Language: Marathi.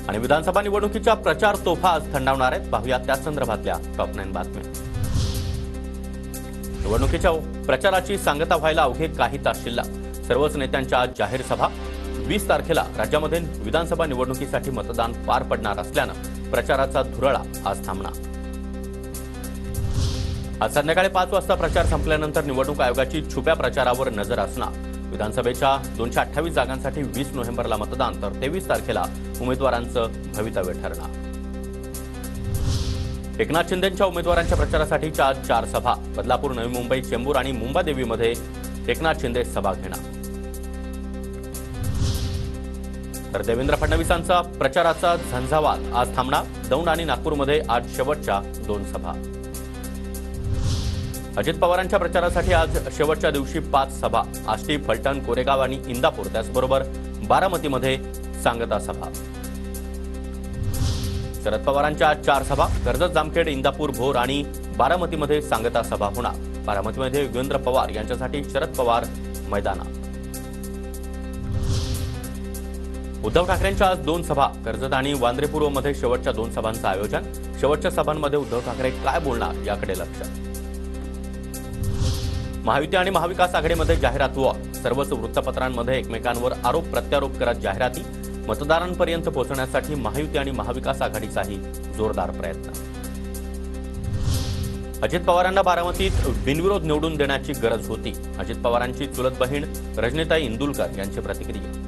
आणि विधानसभा निवडणुकीच्या प्रचार तोफा आज थंडावणार आहेत। पाहूया त्या संदर्भातल्या टॉप 9 बातम्या। निवडणुकीच्या प्रचाराची सांगता व्हायला अवघे काही तास शिल्लक। सर्वच नेत्यांच्या आज जाहीर सभा। 20 तारखेला राज्यामध्ये विधानसभा निवडणुकीसाठी मतदान पार पडणार असल्यानं प्रचाराचा धुरळा आज थांबणार। आज संध्याकाळी 5 वाजता प्रचार संपल्यानंतर निवडणूक आयोगाची छुप्या प्रचारावर नजर असणार। विधानसभेच्या 228 जागांसाठी 20 नोव्हेंबरला मतदान तर 23 तारखेला उमेदवारांचं भवितव्य ठरणार। एकनाथ शिंदेंच्या उमेदवारांच्या प्रचारासाठीच्या आज 4 सभा। बदलापूर, नवी मुंबई, चेंबूर आणि मुंबादेवीमध्ये एकनाथ शिंदे सभा घेणार। तर देवेंद्र फडणवीसांचा प्रचाराचा झंझावात आज थांबणार। दौंड आणि नागपूरमध्ये आज शेवटच्या 2 सभा। अजित पवारांच्या प्रचारासाठी आज शेवटच्या दिवशी 5 सभा। आष्टी, फलटण, कोरेगाव आणि इंदापूर, त्याचबरोबर बारामतीमध्ये सांगता सभा। शरद पवारांच्या आज 4 सभा। कर्जत, जामखेड, इंदापूर, भोर आणि बारामतीमध्ये सांगता सभा होणार। बारामतीमध्ये योगेंद्र पवार यांच्यासाठी शरद पवार मैदानात। उद्धव ठाकरेंच्या आज 2 सभा। कर्जत आणि वांद्रे पूर्वमध्ये शेवटच्या 2 सभांचं आयोजन। शेवटच्या सभांमध्ये उद्धव ठाकरे काय बोलणार याकडे लक्ष। महायुती आणि महाविकास आघाडीमध्ये जाहिरात व सर्वच वृत्तपत्रांमध्ये एकमेकांवर आरोप प्रत्यारोप करत जाहिराती। मतदारांपर्यंत पोहोचण्यासाठी महायुती आणि महाविकास आघाडीचाही जोरदार प्रयत्न। अजित पवारांना बारामतीत बिनविरोध निवडून देण्याची गरज होती। अजित पवारांची चुलत बहीण रजनीताई इंदुलकर यांची प्रतिक्रिया।